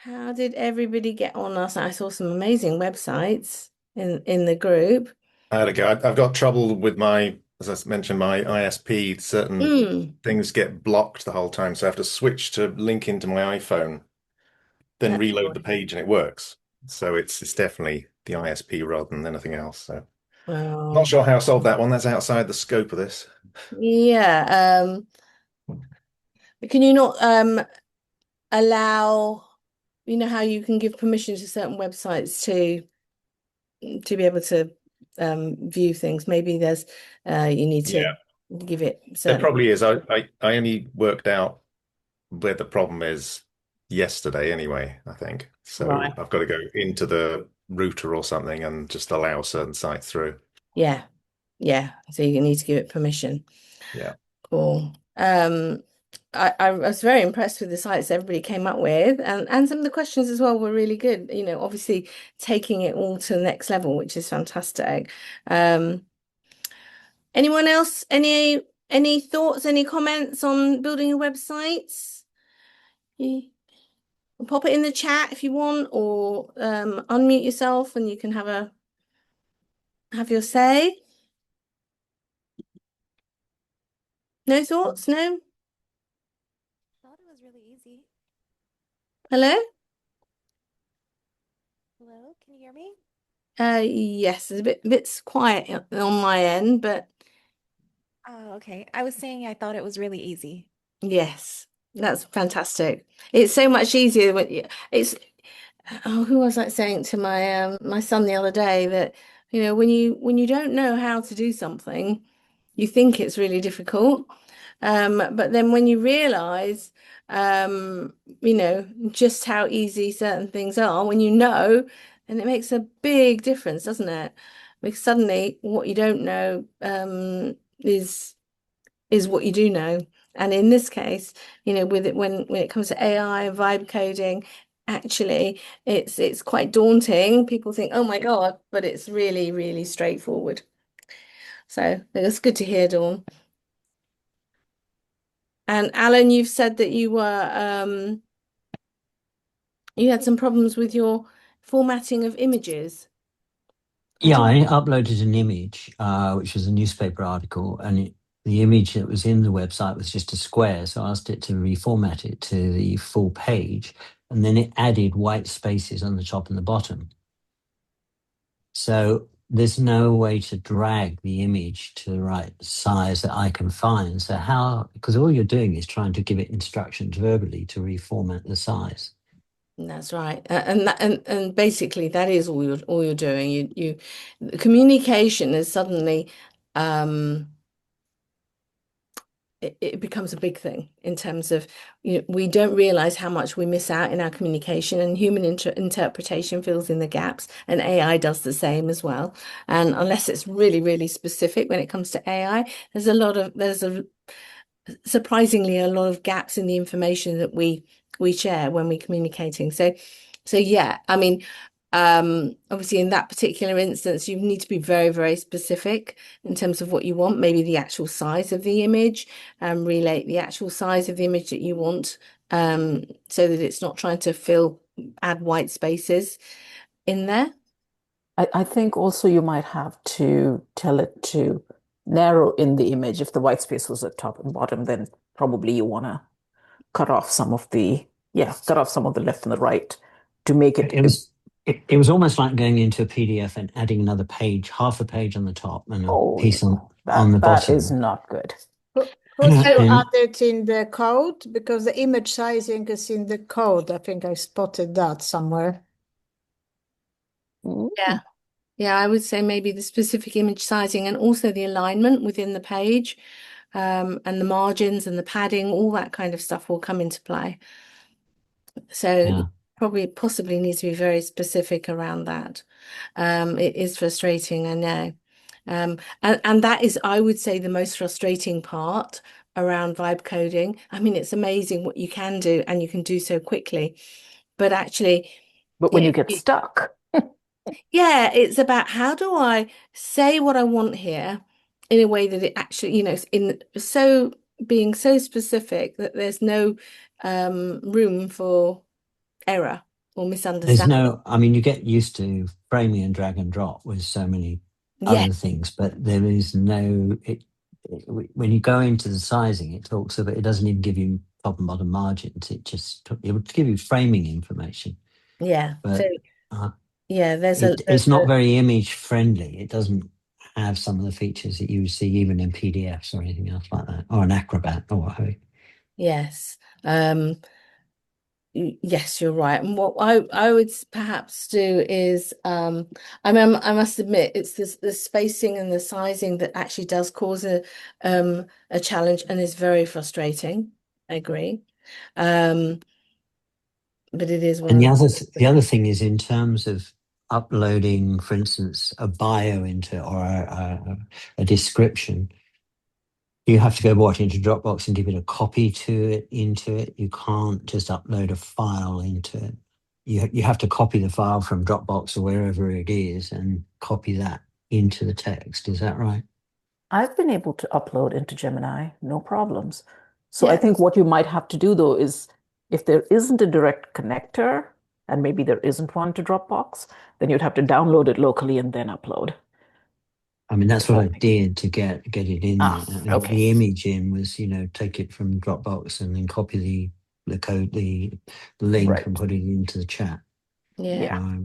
How did everybody get on last night? I saw some amazing websites in the group. I had to go. I've got trouble with as I mentioned, my ISP. Certain Mm, things get blocked the whole time, so I have to switch to link into my iPhone, then that's reload the annoying. page, and it works. So it's definitely the ISP rather than anything else. So not Well, sure how to solve that one. That's outside the scope of this. yeah. Can you not allow, you know how you can give permission to certain websites to be able to view things? Maybe there's you need to Yeah, give it there certain. probably is. I only worked out where the problem is yesterday anyway, I think. So Right. I've got to go into the router or something and just allow certain sites through. Yeah. Yeah. So you need to give it permission. Yeah. Cool. I was very impressed with the sites everybody came up with, and some of the questions as well were really good. You know, obviously taking it all to the next level, which is fantastic. Um, Anyone else? Any thoughts, any comments on building your websites? You pop it in the chat if you want, or unmute yourself and you can have your say. No thoughts? No? Thought it was really easy. Hello? Hello, can you hear me? Yes, it's a bit quiet on my end, but Oh, okay. I was saying I thought it was really easy. yes, that's fantastic. It's so much easier when it's oh, who was I saying to my son the other day that when you don't know how to do something, you think it's really difficult. But then when you realize just how easy certain things are, when you know, and it makes a big difference, doesn't it? Because suddenly what you don't know is what you do know. And in this case, with it when it comes to AI and vibe coding, actually it's quite daunting. People think, oh my God, but it's really, really straightforward. So it's good to hear, Dawn. And Alan, you've said that you had some problems with your formatting of images. Yeah, I uploaded an image, which was a newspaper article, and the image that was in the website was just a square. So I asked it to reformat it to the full page, and then it added white spaces on the top and the bottom. So there's no way to drag the image to the right size that I can find. So how, because all you're doing is trying to give it instructions verbally to reformat the size. That's right. And basically that is all you're doing. The communication is suddenly um it becomes a big thing in terms of we don't realize how much we miss out in our communication, and human interpretation fills in the gaps, and AI does the same as well. And unless it's really, really specific when it comes to AI, there's a surprisingly a lot of gaps in the information that we share when we're communicating. So yeah, I mean, obviously in that particular instance, you need to be very, very specific in terms of what you want, maybe the actual size of the image, relate the actual size of the image that you want, so that it's not trying to add white spaces in there. I think also you might have to tell it to narrow in the image. If the white space was at top and bottom, then probably you want to cut off some of cut off some of the left and the right to make It, it. it was it was almost like going into a PDF and adding another page, half a page on the top and a Oh piece no, on the that is bottom. not good. Could you And add it in the code? Because the image sizing is in the code. I think I spotted that somewhere. Yeah. Mm. Yeah, I would say maybe the specific image sizing and also the alignment within the page, and the margins and the padding, all that kind of stuff will come into play. So yeah, probably possibly needs to be very specific around that. It is frustrating, I know. And that is, I would say, the most frustrating part around vibe coding. I mean, it's amazing what you can do, and you can do so quickly. But actually, But when you get stuck, yeah, it's about how do I say what I want here in a way that it actually, is in so being so specific that there's no room for error. or There's misunderstand. no, I mean, you get used to framing and drag and drop with so many Yeah, other things, but there is no, when you go into the sizing, it talks about, it doesn't even give you top and bottom margins. It would give you framing information, yeah. So but uh, yeah, it's not very image friendly. It doesn't have some of the features that you would see even in PDFs or anything else like that, or an Acrobat or what have you. yes. Yes, you're right. And what I would perhaps do is, I mean, I must admit, it's the spacing and the sizing that actually does cause a challenge and is very frustrating. I agree. But it is one And of the other thing is in terms of uploading, for instance, a bio into or a description, you have to go into Dropbox and give it a copy into it. You can't just upload a file into it. You have to copy the file from Dropbox or wherever it is and copy that into the text. Is that right? I've been able to upload into Gemini, no problems. So I Yeah. think what you might have to do though is if there isn't a direct connector, and maybe there isn't one to Dropbox, then you'd have to download it locally and then upload. I mean, that's what I Something. did to get it in Ah, there. And okay. the image in was, take it from Dropbox and then copy the code, the link, Right. and put it into the chat. Yeah. Yeah.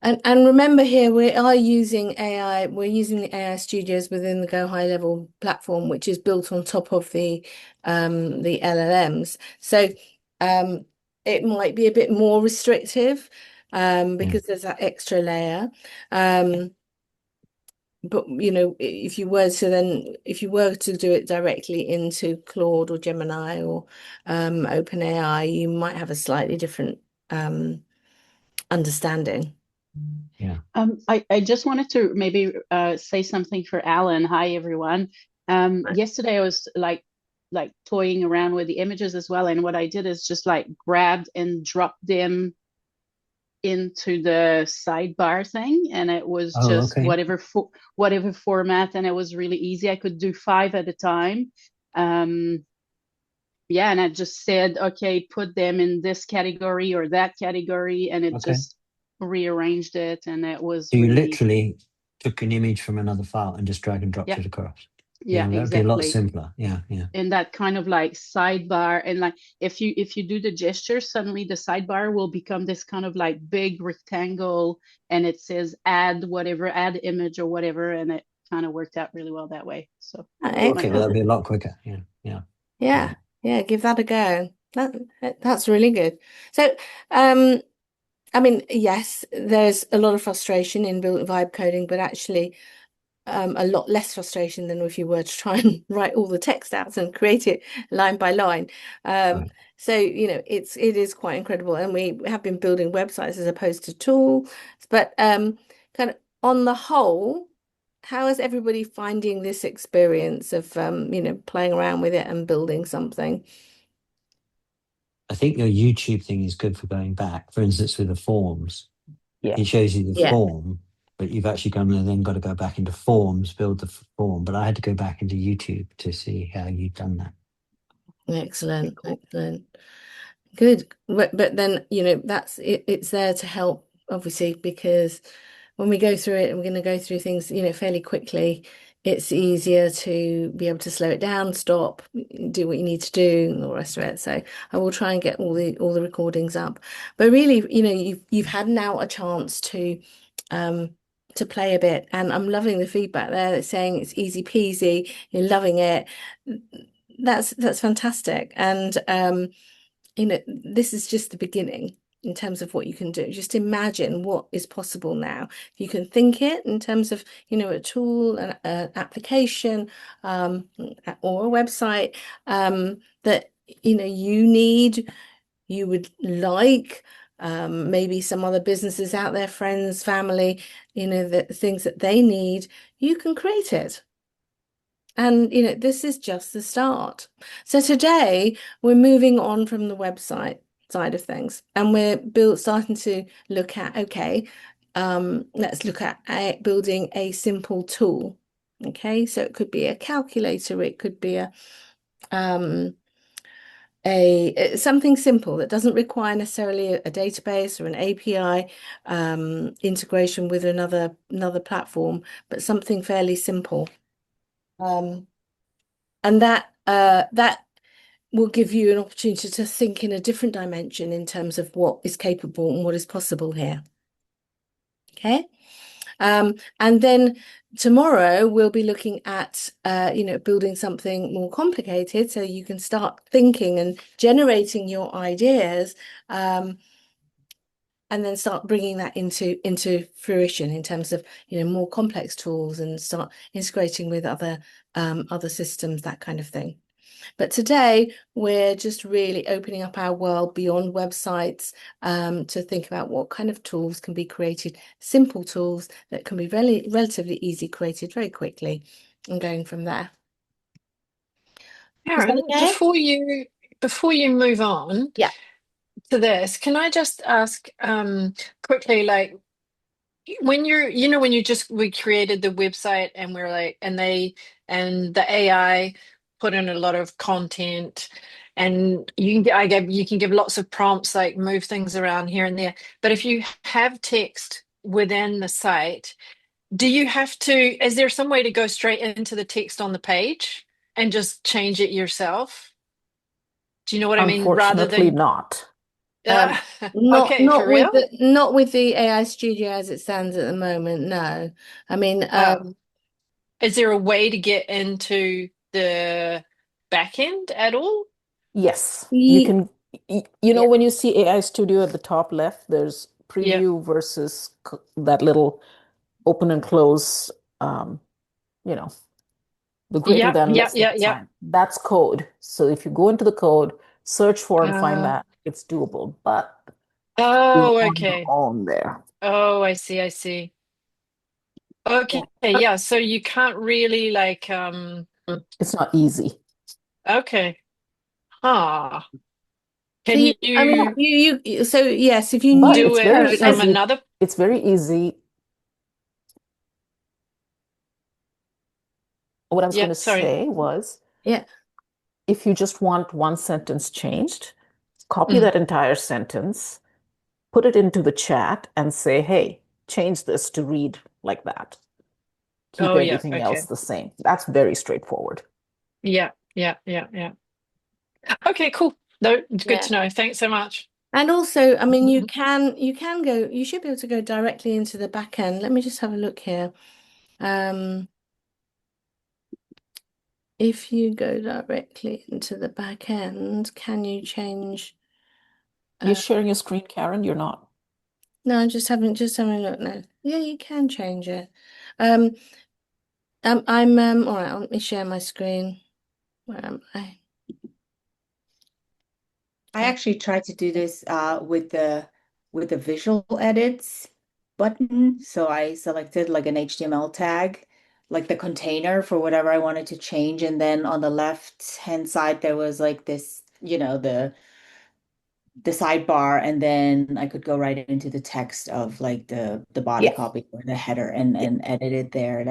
And remember here we are using AI, we're using the AI studios within the Go High Level platform, which is built on top of the LLMs. So it might be a bit more restrictive because there's that extra layer. But if you were to do it directly into Claude or Gemini or OpenAI, you might have a slightly different understanding. Yeah. I just wanted to maybe say something for Alan. Hi, everyone. Yesterday I was like toying around with the images as well, and what I did is just like grabbed and dropped them into the sidebar thing, and it was Oh, just okay. whatever format, and it was really easy. I could do 5 at a time. Yeah, and I just said, okay, put them in this category or that category, and it Okay. just rearranged it, and it was So you really, literally took an image from another file and just drag and dropped yeah, it across. yeah, That'd be a lot exactly. simpler. Yeah. And that kind of like sidebar, and like if you do the gesture, suddenly the sidebar will become this kind of like big rectangle, and it says add whatever, add image or whatever, and it kind of worked out really well that way. So Okay, like, well, that'd be a lot quicker. Yeah. Yeah, give that a go. That's really good. So, I mean, yes, there's a lot of frustration in built vibe coding, but actually, a lot less frustration than if you were to try and write all the text out and create it line by line. Right. So, it is quite incredible, and we have been building websites as opposed to tools. But kind of on the whole, how is everybody finding this experience of playing around with it and building something? I think your YouTube thing is good for going back. For instance, with the forms, Yeah. it shows you the Yeah. form, but you've actually gone and then got to go back into forms, build the form. But I had to go back into YouTube to see how you've done that. Excellent, excellent. Good. But then, that's it, it's there to help, obviously, because when we go through it and we're going to go through things, fairly quickly, it's easier to be able to slow it down, stop, do what you need to do, and all the rest of it. So I will try and get all the recordings up. But really, you've had now a chance to play a bit, and I'm loving the feedback there that's saying it's easy peasy, you're loving it. That's fantastic. And this is just the beginning in terms of what you can do. Just imagine what is possible now. You can think it in terms of, a tool, an application, or a website that, you would like, maybe some other businesses out there, friends, family, the things that they need, you can create it. And, this is just the start. So today we're moving on from the website side of things, and we're starting to look at, okay, let's look at building a simple tool. Okay, so it could be a calculator, it could be something simple that doesn't require necessarily a database or an API integration with another platform, but something fairly simple. And that will give you an opportunity to think in a different dimension in terms of what is capable and what is possible here. Okay. And then tomorrow we'll be looking at, building something more complicated so you can start thinking and generating your ideas, and then start bringing that into fruition in terms of, more complex tools and start integrating with other systems, that kind of thing. But today we're just really opening up our world beyond websites, to think about what kind of tools can be created, simple tools that can be relatively easy created very quickly, and going from there. Is that Karen, okay? before you move on Yeah. to this, can I just ask quickly, like when we created the website and we're like, and the AI put in a lot of content, and you can give lots of prompts like move things around here and there. But if you have text within the site, is there some way to go straight into the text on the page and just change it yourself? Do you know what I mean? Rather Unfortunately than not. okay, for real? Not with the AI Studio as it stands at the moment, no. I mean, Is there a way to get into the back end at all? Yes, you can. Yeah. When you see AI Studio at the top left, there's Yeah. preview versus that little open and close, the greater Yep, than, yep, less than yep, yep. sign. That's code. So if you go into the code, search for and find Uh, that, it's doable. But oh, you're on your okay. own there. Oh, I see, I see. Okay, yeah, so you can't really like It's not easy. okay. Huh. So Can I mean, so yes, if you But knew do it's it very from easy. another? It's very easy. What I was going Yeah, to sorry. say was, Yeah. if you just want one sentence changed, copy Mm. that entire sentence, put it into the chat, and say, hey, change this to read like that. Keep Oh, yeah, everything else okay. the same. That's very straightforward. Yeah, yeah, yeah, yeah. Okay, cool. No, it's good Yeah. to know. Thanks so much. And also, I mean, you Mhm. you should be able to go directly into the back end. Let me just have a look here. If you go directly into the back end, can you change? You're sharing your screen, Karen? You're not. No, just having a look now. Yeah, you can change it. All right, let me share my screen. Where am I? I actually tried to do this with the visual edits button. So I selected like an HTML tag, like the container for whatever I wanted to change. And then on the left hand side, there was like this, the sidebar, and then I could go right into the text of like the body Yeah. copy or the header and edit it there.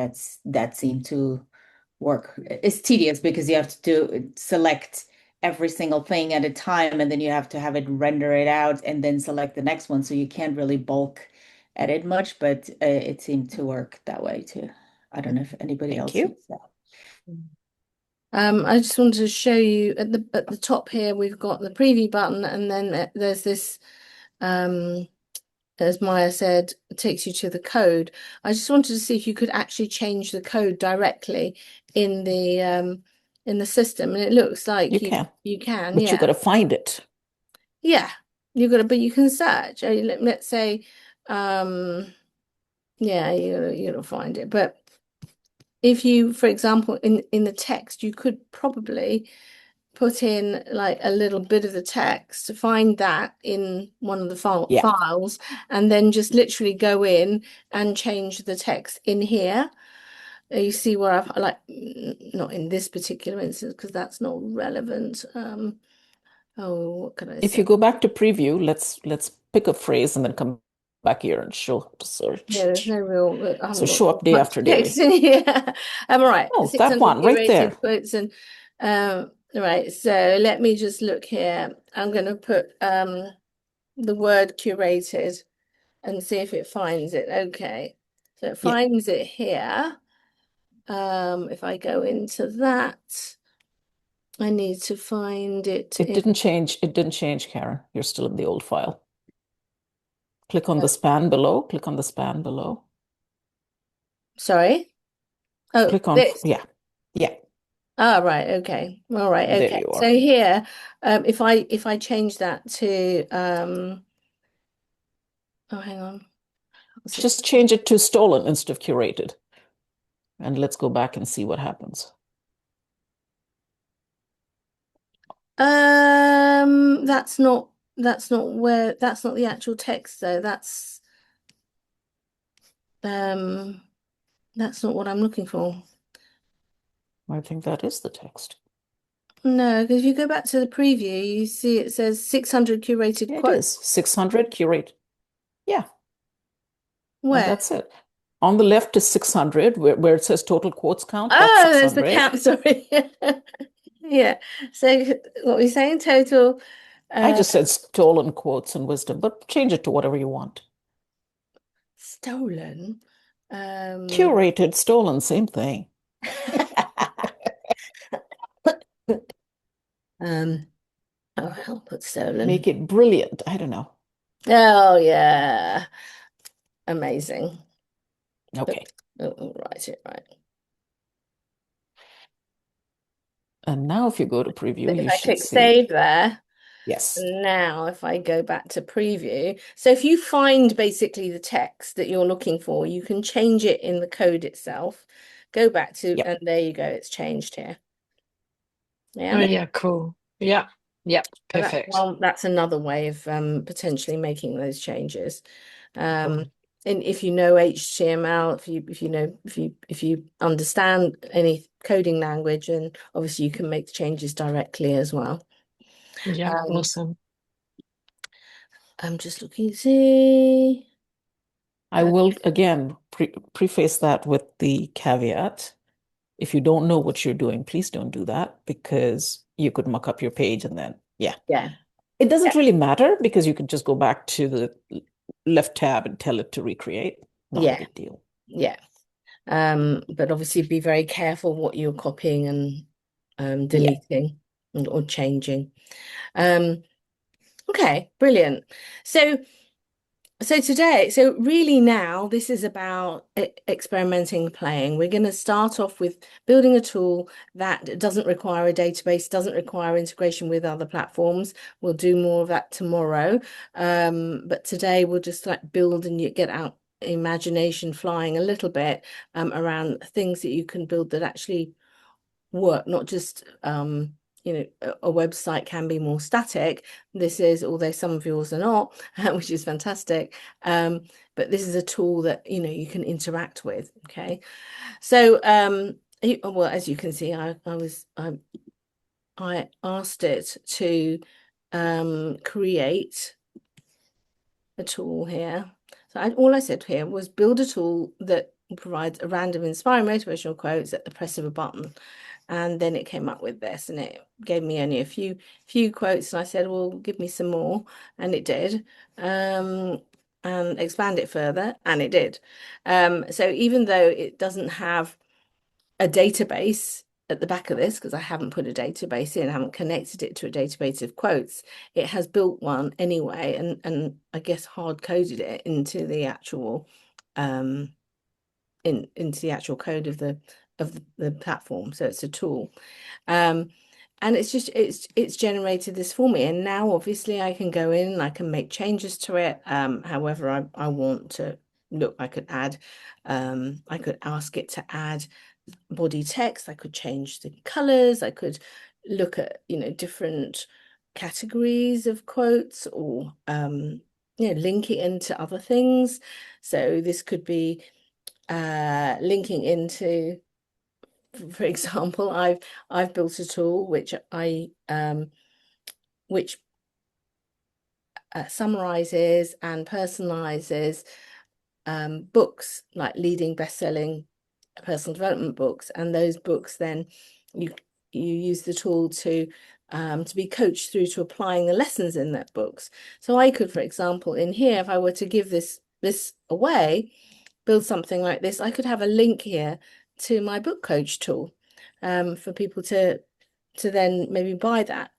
That seemed to work. It's tedious because you have to select every single thing at a time, and then you have to have it render it out and then select the next one. So you can't really bulk edit much, but it seemed to work that way too. I don't know if anybody Thank else you. sees that. I just wanted to show you at the top here, we've got the preview button, and then there's this, as Maya said, it takes you to the code. I just wanted to see if you could actually change the code directly in the system, and it looks like You can. you can, But you yeah. got to find it. Yeah, but you can search. Let's say, yeah, you gotta find it. But if you, for example, in the text, you could probably put in like a little bit of the text, find that in one of the Yeah. files, and then just literally go in and change the text in here. You see where I've like, not in this particular instance because that's not relevant. Oh, what can I If say? you go back to preview, let's pick a phrase and then come back here and show how to search. Yeah, there's no real. I haven't So got show up day much after day. text in here. All right. Oh, that 600 one right curated there. quotes and Right, so let me just look here. I'm going to put the word curated and see if it finds it. Okay, so it Yeah. finds it here. If I go into that, I need to find it It in. didn't change. It didn't change, Karen. You're still in the old file. Click on the span below. Click on the span below. Sorry. Oh, Click on, this. yeah. Ah, right. Okay. All right. There Okay. you So are. here, if I change that to oh, hang on. What's it? Just change it to stolen instead of curated. And let's go back and see what happens. That's not the actual text though. That's not what I'm looking for. I think that is the text. No, because if you go back to the preview, you see it says 600 curated Yeah, it quotes. is 600 curate. Yeah, and Where? that's it. On the left is 600, where it says total quotes count. That's Oh, there's the 600. count. Sorry. Yeah. So what we're saying total. I just said stolen quotes and wisdom, but change it to whatever you want. Stolen. Curated, stolen, same thing. Oh, I'll put stolen. Make it brilliant. I don't know. Oh yeah. Amazing. Okay. Oh, write it right. And now if you go to preview, If you I should click see. save there, Yes. now if I go back to preview, so if you find basically the text that you're looking for, you can change it in the code itself. Go back to, Yep. and there you go, it's changed here. Yeah. Oh yeah, cool. Yeah. Yep. So that's Perfect. that's another way of potentially making those changes. Cool. And if you know HTML, if you understand any coding language, and obviously you can make the changes directly as well. Yeah, awesome. I'm just looking to see. I will again preface that with the caveat. If you don't know what you're doing, please don't do that, because you could muck up your page and then, yeah. It doesn't really matter, because you can just go back to the left tab and tell it to recreate. Not a big deal. Yeah. But obviously be very careful what you're copying and deleting or changing. Okay, brilliant. So today, really now this is about experimenting, playing. We're going to start off with building a tool that doesn't require a database, doesn't require integration with other platforms. We'll do more of that tomorrow. But today we'll just like build and you get out imagination flying a little bit around things that you can build that actually work, not just a website can be more static. This is, although some of yours are not, which is fantastic, but this is a tool that you can interact with. Okay, so well, as you can see, I asked it to create a tool here. So all I said here was build a tool that provides a random inspiring motivational quotes at the press of a button. And then it came up with this, and it gave me only a few quotes, and I said, well, give me some more, and it did, and expand it further, and it did. So even though it doesn't have a database at the back of this, because I haven't put a database in, I haven't connected it to a database of quotes, it has built one anyway, and I guess hard coded it into the actual into the actual code of the platform. So it's a tool, and it's generated this for me, and now obviously I can go in and I can make changes to it however I want to. Look, I could add I could ask it to add body text, I could change the colors, I could look at different categories of quotes, or link it into other things. So this could be linking into, for example, I've built a tool which summarizes and personalizes books, like leading best-selling personal development books, and those books then you use the tool to be coached through to applying the lessons in that books. So I could, for example, in here, if I were to give this away, build something like this, I could have a link here to my book coach tool for people to then maybe buy that.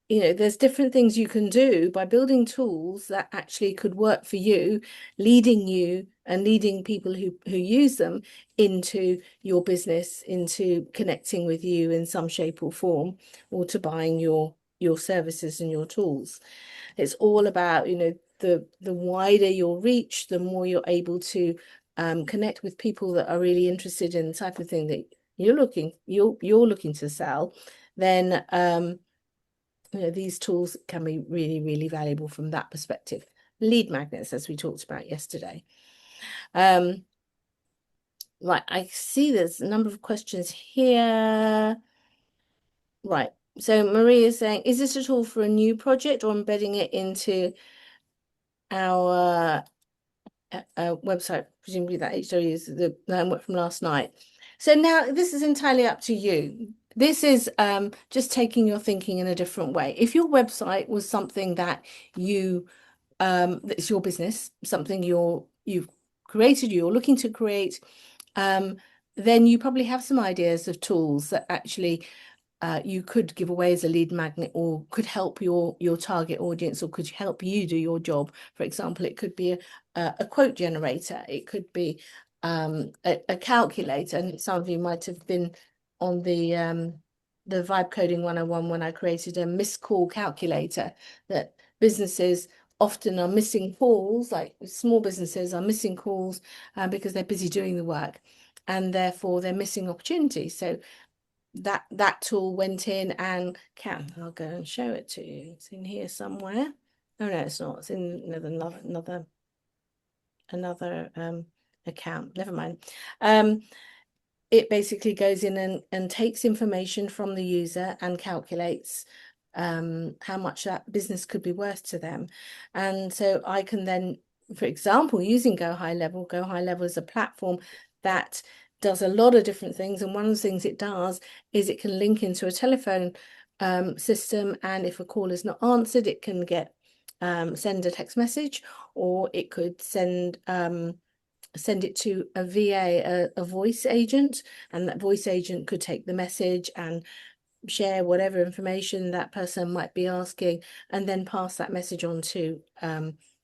There's different things you can do by building tools that actually could work for you, leading you and leading people who use them into your business, into connecting with you in some shape or form, or to buying your services and your tools. It's all about, the wider your reach, the more you're able to connect with people that are really interested in the type of thing that you're looking to sell. Then these tools can be really, really valuable from that perspective. Lead magnets, as we talked about yesterday. Right, I see there's a number of questions here. Right, so Maria is saying, is this a tool for a new project or embedding it into our website? Presumably that HW is the homework from last night. So now this is entirely up to you. This is just taking your thinking in a different way. If your website was something that it's your business, something you've created, you're looking to create, then you probably have some ideas of tools that actually you could give away as a lead magnet, or could help your target audience, or could help you do your job. For example, it could be a quote generator, it could be a calculator, and some of you might have been on the Vibe Coding 101 when I created a missed call calculator, that businesses often are missing calls, like small businesses are missing calls because they're busy doing the work, and therefore they're missing opportunities. So that tool went in and I'll go and show it to you. It's in here somewhere. Oh no, it's not. It's in another account. Never mind. It basically goes in and takes information from the user and calculates how much that business could be worth to them. And so I can then, for example, using Go High Level is a platform that does a lot of different things, and one of the things it does is it can link into a telephone system, and if a call is not answered, it can send a text message, or it could send it to a VA, a voice agent, and that voice agent could take the message and share whatever information that person might be asking, and then pass that message on to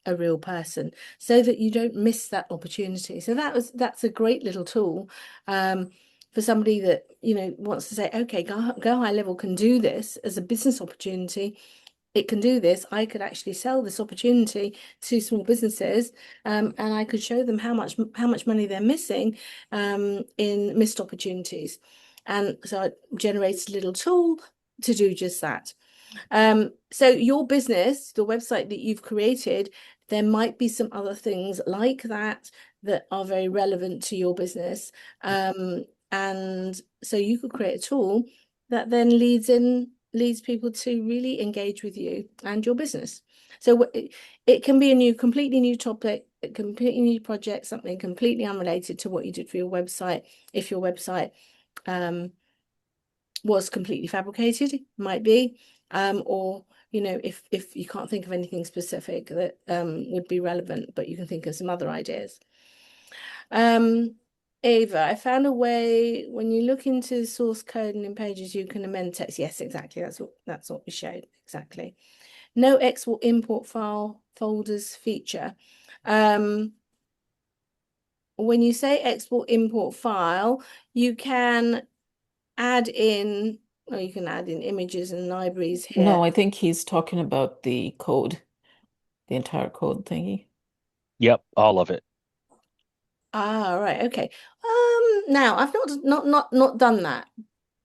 a real person, so that you don't miss that opportunity. So that's a great little tool for somebody that wants to say, okay, Go High Level can do this as a business opportunity. It can do this. I could actually sell this opportunity to small businesses, and I could show them how much money they're missing in missed opportunities. And so I generated a little tool to do just that. So your business, the website that you've created, there might be some other things like that are very relevant to your business. And so you could create a tool that then leads people to really engage with you and your business. So it can be a completely new topic, a completely new project, something completely unrelated to what you did for your website. If your website was completely fabricated, it might be, or if you can't think of anything specific that would be relevant, but you can think of some other ideas. Ava, I found a way when you look into source code and in Pages, you can amend text. Yes, exactly. That's what we showed. Exactly. No export import file folders feature. When you say export import file, you can add in, or you can add in images and libraries here. No, I think he's talking about the code, the entire code thingy. Yep, all of it. Ah, right, okay. Now I've not done that,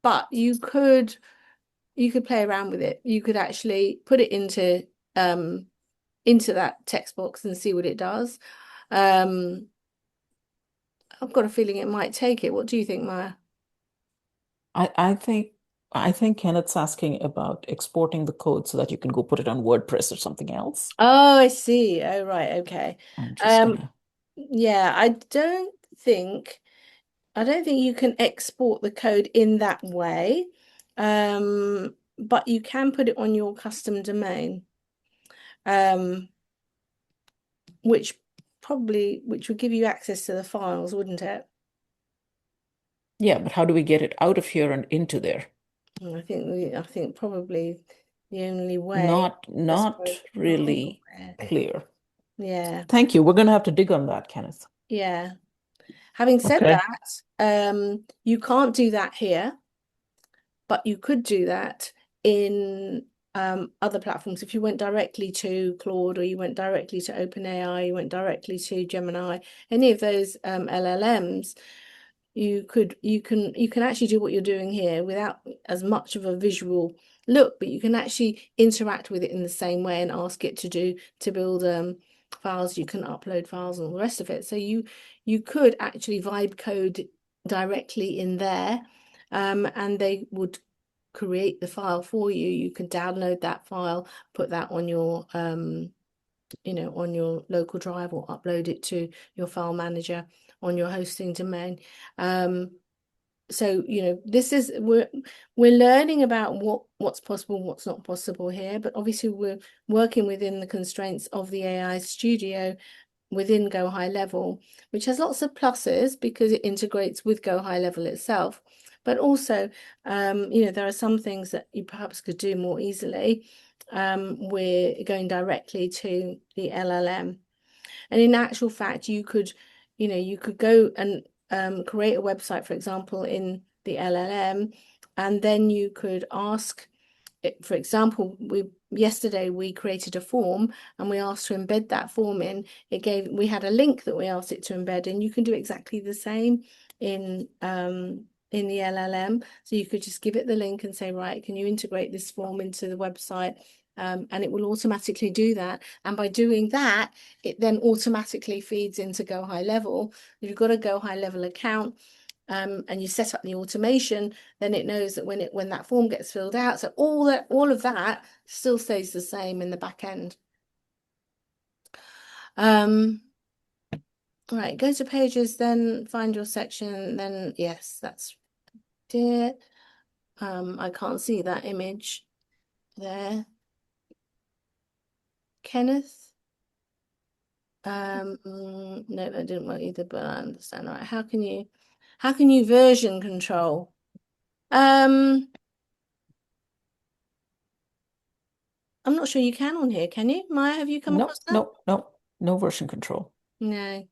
but you could play around with it. You could actually put it into that text box and see what it does. I've got a feeling it might take it. What do you think, Maya? I think Kenneth's asking about exporting the code so that you can go put it on WordPress or something else. Oh, I see. Oh, right, okay. I'm just gonna... Yeah, I don't think I don't think you can export the code in that way, but you can put it on your custom domain, which would give you access to the files, wouldn't it? Yeah, but how do we get it out of here and into there? And I think probably the only way Not is really hardware. clear. Yeah, Thank you. We're going to have to dig on that, Kenneth. yeah. Having said Okay. that, you can't do that here, but you could do that in other platforms. If you went directly to Claude, or you went directly to OpenAI, you went directly to Gemini, any of those LLMs, you can actually do what you're doing here without as much of a visual look, but you can actually interact with it in the same way and ask it to build files. You can upload files and all the rest of it. So you could actually vibe code directly in there, and they would create the file for you. You can download that file, put that on your on your local drive, or upload it to your file manager on your hosting domain. So this is we're learning about what's possible, what's not possible here, but obviously we're working within the constraints of the AI Studio within Go High Level, which has lots of pluses because it integrates with Go High Level itself. But also, there are some things that you perhaps could do more easily. We're going directly to the LLM. And in actual fact, you could go and create a website, for example, in the LLM, and then you could ask it. For example, yesterday we created a form and we asked to embed that form in. We had a link that we asked it to embed, and you can do exactly the same in the LLM. So you could just give it the link and say, right, can you integrate this form into the website? And it will automatically do that. And by doing that, it then automatically feeds into Go High Level. If you've got a Go High Level account, and you set up the automation, then it knows that when that form gets filled out, so all of that still stays the same in the back end. Right, go to pages, then find your section, then yes, that's it. I can't see that image there. Kenneth? No, that didn't work either, but I understand. All right, how can you version control? I'm not sure you can on here, can you? Maya, have you come across that? No version control. No.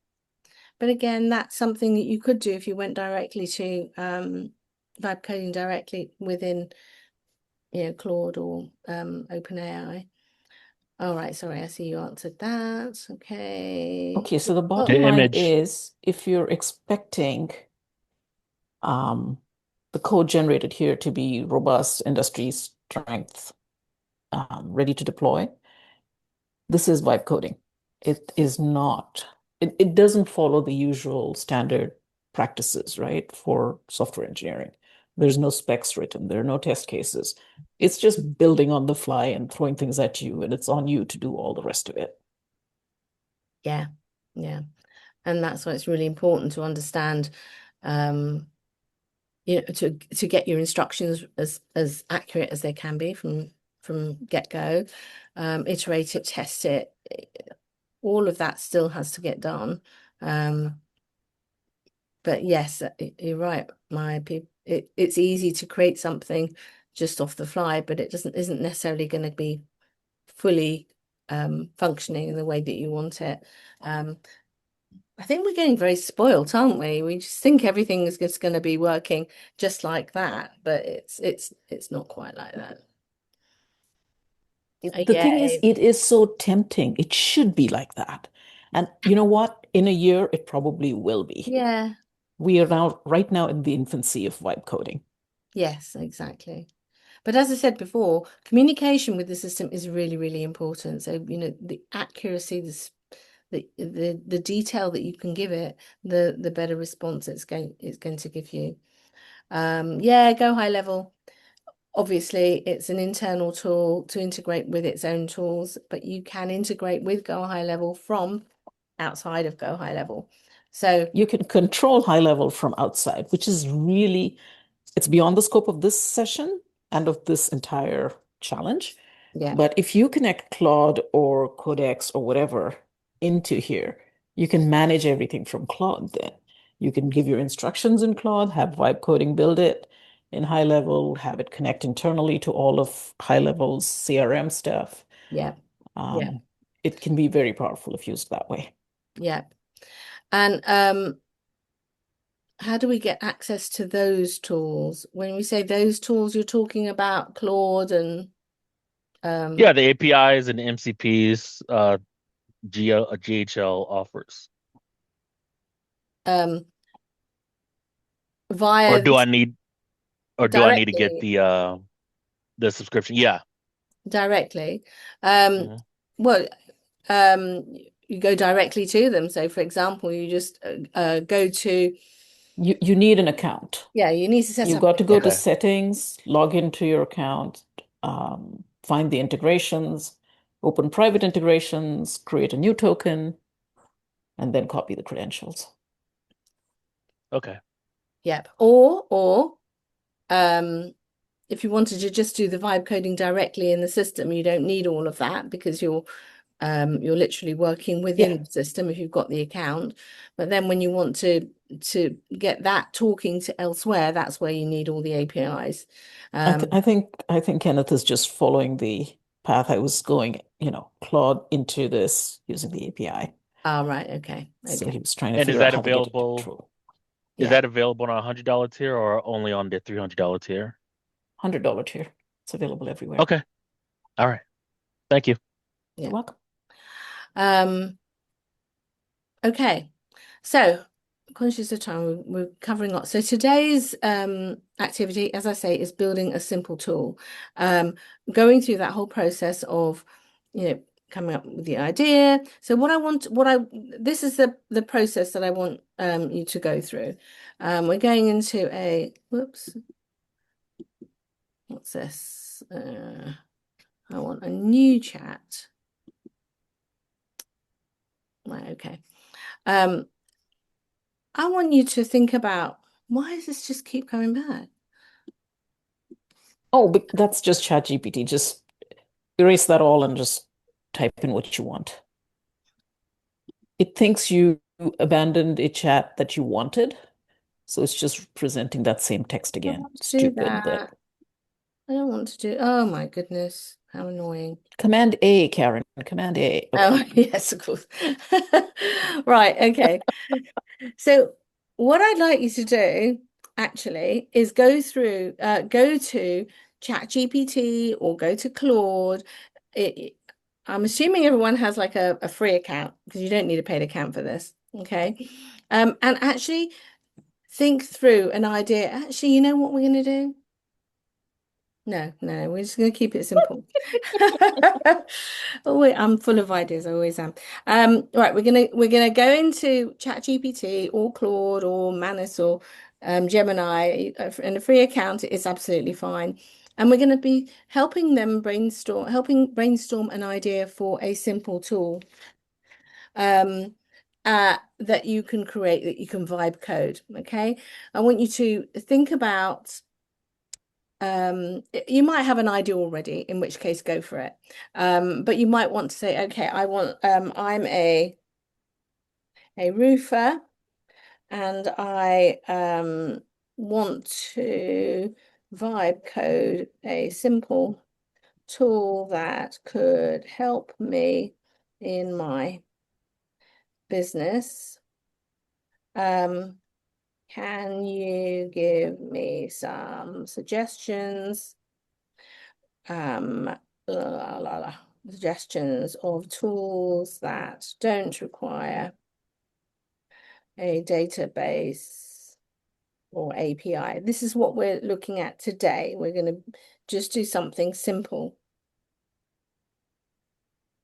But again, that's something that you could do if you went directly to vibe coding directly within Claude or OpenAI. All right, sorry, I see you answered that. Okay. Okay, so the The bottom line image. is if you're expecting the code generated here to be robust, industry strength, ready to deploy, this is vibe coding. It is not. It doesn't follow the usual standard practices, right, for software engineering. There's no specs written. There are no test cases. It's just building on the fly and throwing things at you, and it's on you to do all the rest of it. Yeah. And that's why it's really important to understand, to get your instructions as accurate as they can be from get-go. Iterate it, test it. All of that still has to get done. But yes, you're right, Maya. It's easy to create something just off the fly, but it isn't necessarily going to be fully functioning in the way that you want it. I think we're getting very spoiled, aren't we? We just think everything is just going to be working just like that, but it's not quite like that. The thing is, it is so tempting. It should be like that. And you know what? In a year, it probably will be. Yeah. We are right now in the infancy of vibe coding. Yes, exactly. But as I said before, communication with the system is really, really important. So, the accuracy, the detail that you can give it, the better response it's going to give you. Go High Level. Obviously, it's an internal tool to integrate with its own tools, but you can integrate with Go High Level from outside of Go High Level. So You can control high level from outside, which is really, it's beyond the scope of this session and of this entire challenge. yeah, But if you connect Claude or Codex or whatever into here, you can manage everything from Claude then. You can give your instructions in Claude, have vibe coding build it in high level, have it connect internally to all of high level's CRM stuff. yeah, yeah, It can be very powerful if used that way. yeah. And how do we get access to those tools? When we say those tools, you're talking about Claude and Yeah, the APIs and the MCPs GHL offers. via Or do I need to get directly, the subscription? Yeah. directly. Mhm. Well, you go directly to them. So, for example, you just go to, You need an account. yeah, you need to set You've up got to go to Okay. settings, log into your account, find the integrations, open private integrations, create a new token, and then copy the credentials. Okay. Yep. Or if you wanted to just do the vibe coding directly in the system, you don't need all of that because you're literally working within Yeah. the system if you've got the account. But then when you want to get that talking to elsewhere, that's where you need all the APIs. I think Kenneth is just following the path I was going, Claude into this using the API. Right, okay. So Okay. he was trying to And is figure out that how to get it available? through. Is Yeah. that available on a $100 tier or only on the $300 tier? $100 tier. It's available everywhere. Okay. All right. Thank you. You're welcome. Okay. So conscious of time, we're covering lots. So today's activity, as I say, is building a simple tool. Going through that whole process of, coming up with the idea. So this is the process that I want you to go through. We're going into whoops. What's this? I want a new chat. Right, okay. I want you to think about, why does this just keep coming back? Oh, but that's just ChatGPT. Just erase that all and just type in what you want. It thinks you abandoned a chat that you wanted, so it's just presenting that same text I again. don't want to do Stupid, but that. I don't want to do. Oh my goodness, how annoying. Command A, Karen. Command A. Oh, Okay. yes, of course. Right, okay. So what I'd like you to do actually is go to ChatGPT or go to Claude. I'm assuming everyone has like a free account because you don't need a paid account for this. Okay. And actually think through an idea. Actually, you know what we're going to do? No, we're just going to keep it simple. Oh, wait, I'm full of ideas. I always am. Right, we're gonna go into ChatGPT or Claude or Manus or Gemini in a free account. It's absolutely fine, and we're going to be helping brainstorm an idea for a simple tool that you can create, that you can vibe code. Okay, I want you to think about. You might have an idea already, in which case go for it. But you might want to say, okay, I'm a roofer and I want to vibe code a simple tool that could help me in my business. Can you give me some suggestions? Suggestions of tools that don't require a database or API. This is what we're looking at today. We're going to just do something simple.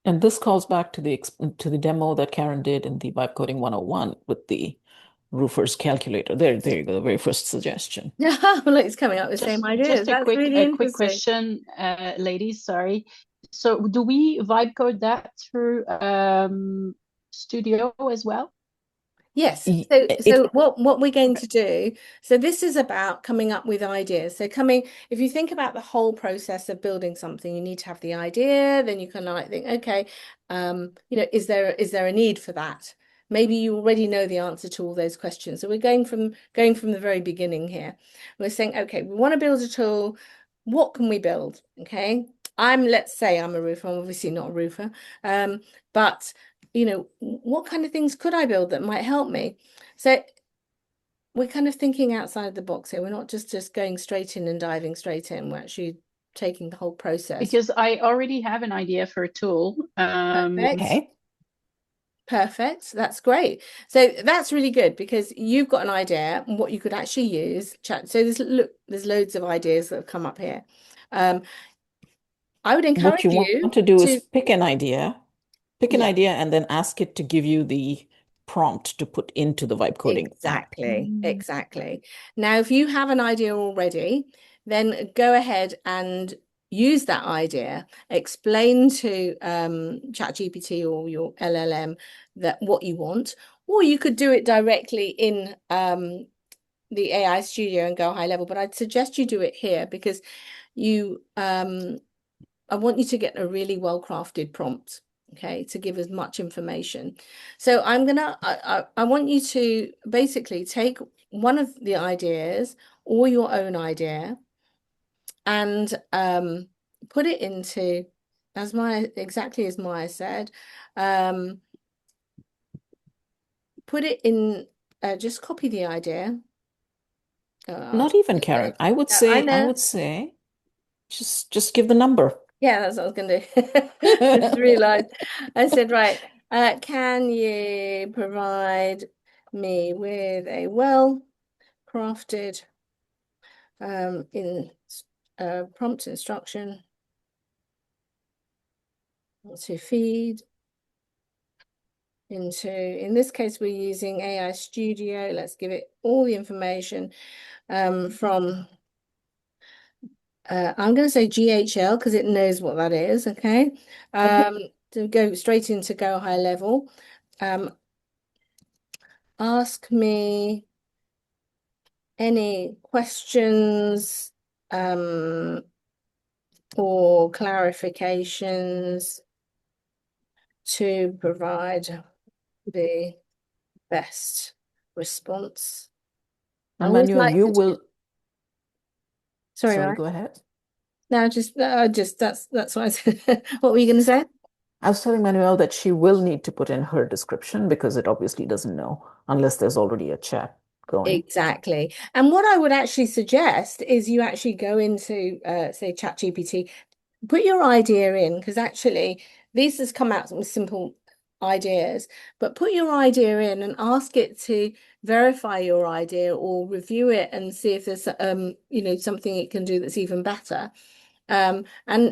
And this calls back to the demo that Karen did in the Vibe Coding 101 with the roofer's calculator. There you go, the very first suggestion. Look, it's coming up with the same ideas. Just That's a really interesting. quick question, ladies. Sorry. So, do we vibe code that through Studio as well? Yes. Y- So It what we're going to do, so this is about coming up with ideas. So if you think about the whole process of building something, you need to have the idea, then you can like think, okay, is there a need for that? Maybe you already know the answer to all those questions. So we're going from the very beginning here. We're saying, okay, we want to build a tool. What can we build? Okay. Let's say I'm a roofer. I'm obviously not a roofer. But what kind of things could I build that might help me? So we're kind of thinking outside the box here. We're not just going straight in and diving straight in. We're actually taking the whole process. Because I already have an idea for a tool. Perfect. okay. Perfect. That's great. So that's really good because you've got an idea and what you could actually use. So there's loads of ideas that have come up here. I would What encourage you you want to do is to, pick an idea, yeah, and then ask it to give you the prompt to put into the vibe coding app. exactly. Now, if you have an idea already, then go ahead and use that idea, explain to ChatGPT or your LLM that what you want, or you could do it directly in the AI Studio and go high level. But I'd suggest you do it here because I want you to get a really well-crafted prompt, okay, to give as much information. So I want you to basically take one of the ideas or your own idea and put it into, exactly as Maya said, put it in, just copy the idea. Not even, Karen. I would I know. say, just give the number. Yeah, that's what I was going to do. I just realized. I said, right, can you provide me with a well-crafted prompt instruction to feed into, in this case, we're using AI Studio. Let's give it all the information from I'm going to say GHL because it knows what that is, okay? To go straight into Go High Level. Ask me any questions or clarifications to provide the best response. I always Emmanuel, like you to will. Sorry, Sorry, Mary. go ahead. No, that's what I said. What were you going to say? I was telling Manuel that she will need to put in her description because it obviously doesn't know unless there's already a chat going. Exactly. And what I would actually suggest is you actually go into, say, ChatGPT, put your idea in, because actually these has come out with simple ideas, but put your idea in and ask it to verify your idea or review it and see if there's something it can do that's even better. And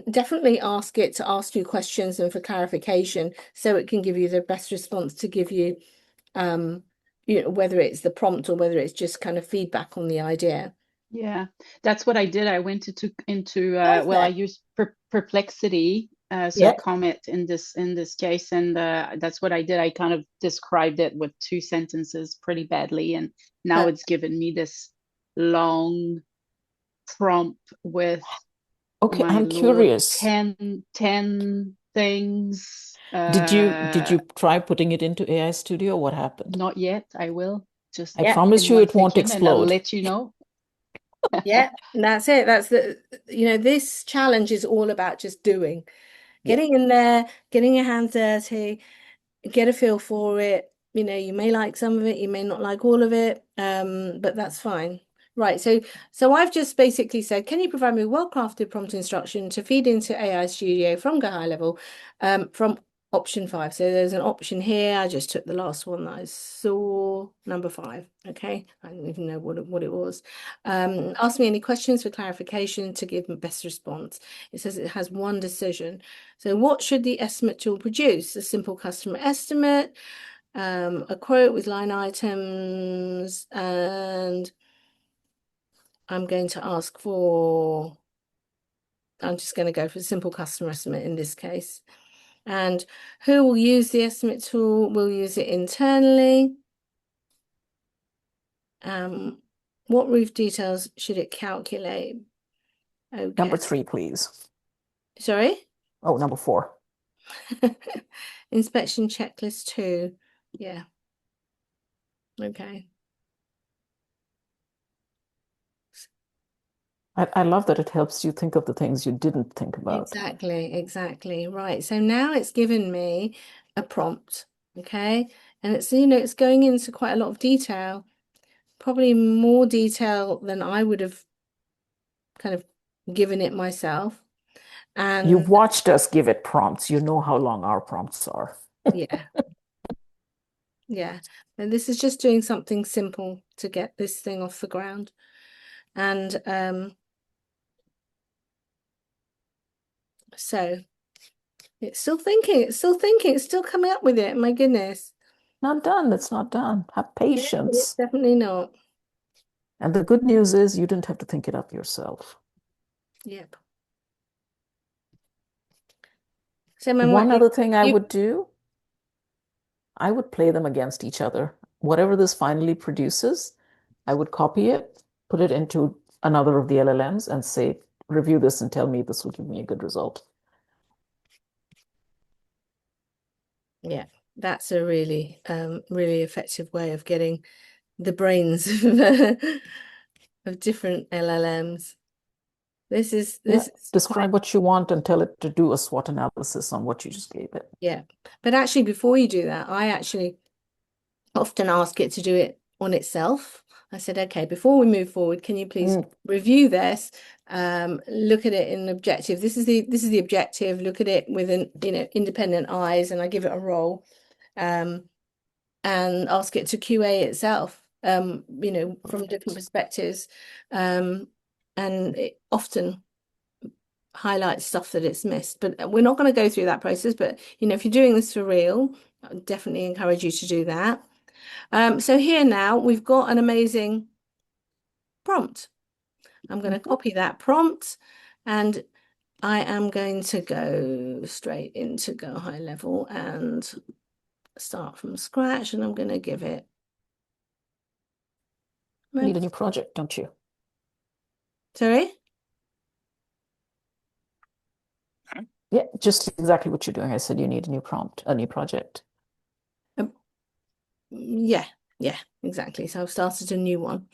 definitely ask it to ask you questions and for clarification so it can give you the best response to give you whether it's the prompt or whether it's just kind of feedback on the idea. Yeah, that's what I did. I went into well, I used Perplexity, so Comet in this case, and that's what I did. I kind of described it with 2 sentences pretty badly, and now it's given me this long prompt with Okay, my I'm curious. 10 things. Did you try putting it into AI Studio? What happened? Not yet. I will just. I promise you it won't and I'll explode. let you know. Yeah, and that's it. That's this challenge is all about just doing, getting in there, getting your hands dirty, get a feel for it. You may like some of it, you may not like all of it, but that's fine. Right, so I've just basically said, can you provide me a well-crafted prompt instruction to feed into AI Studio from Go High Level from option 5. So there's an option here. I just took the last one that I saw, number 5. Okay, I don't even know what it was. Ask me any questions for clarification to give the best response. It says it has one decision. So what should the estimate tool produce? A simple customer estimate, a quote with line items, and I'm going to ask for, I'm just going to go for a simple customer estimate in this case. And who will use the estimate tool? We'll use it internally. What roof details should it calculate? Number Okay. 3, please. Sorry? Oh, number 4. Inspection checklist 2. Yeah. Okay. I love that it helps you think of the things you didn't think about. Exactly. Right. So now it's given me a prompt. Okay. And it's, you know, it's going into quite a lot of detail, probably more detail than I would have kind of given it myself. And You've watched us give it prompts. You know how long our prompts are. yeah. Yeah. And this is just doing something simple to get this thing off the ground. And so it's still thinking, it's still coming up with it. My goodness. Not done. It's not done. Have Yeah, it's patience. definitely not. And the good news is you didn't have to think it up yourself. Yep. So One other thing I would do, I would play them against each other. Whatever this finally produces, I would copy it, put it into another of the LLMs and say, review this and tell me this will give me a good result. Yeah, that's a really really effective way of getting the brains of different LLMs. This Describe what you want and tell it to do a SWOT analysis on what you just gave it. Yeah, but actually before you do that, I actually often ask it to do it on itself. I said, okay, before we move forward, can you please review this, look at it in objective. This is the objective. Look at it with an independent eyes, and I give it a role, and ask it to QA itself, from different perspectives, and it often highlights stuff that it's missed. But we're not going to go through that process. But if you're doing this for real, I definitely encourage you to do that. So here now we've got an amazing prompt. I'm going to copy that prompt, and I am going to go straight into Go High Level and start from scratch, and I'm going to give it. You need a new project, don't you? Sorry? Yeah, just exactly what you're doing. I said you need a new prompt, a new project. Yeah, exactly. So I've started a new one.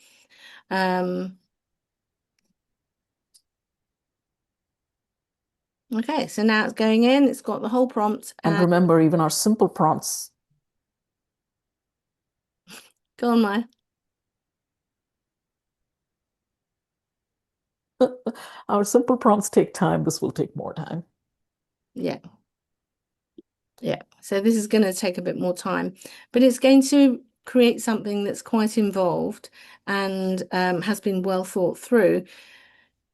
Okay, so now it's going in, it's got the whole prompt. And remember, even our simple prompts. Go on, Maya. Our simple prompts take time. This will take more time. Yeah. So this is going to take a bit more time, but it's going to create something that's quite involved and has been well thought through,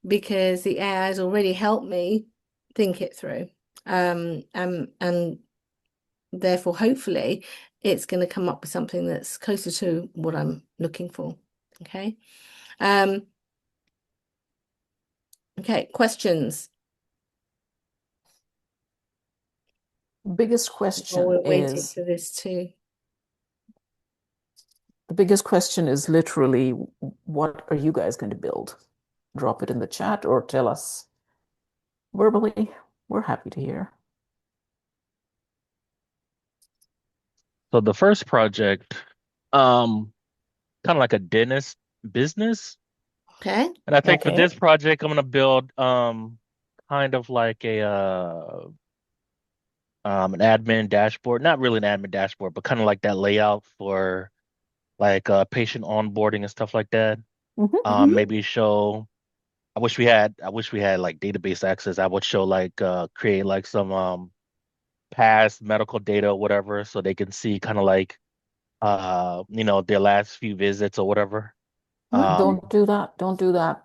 because the AI has already helped me think it through. And therefore, hopefully, it's going to come up with something that's closer to what I'm looking for. Okay. Okay, questions? Biggest question We're waiting is for this too. the biggest question is literally, what are you guys going to build? Drop it in the chat or tell us verbally. We're happy to hear. So the first project, kind of like a dentist business. Okay. And I think for this project, I'm gonna build kind of like a an admin dashboard. Not really an admin dashboard, but kind of like that layout for like patient onboarding and stuff like that. Maybe show. I wish we had like database access. I would show like create like some past medical data or whatever, so they can see kind of like their last few visits or whatever. Don't do that. Don't do that.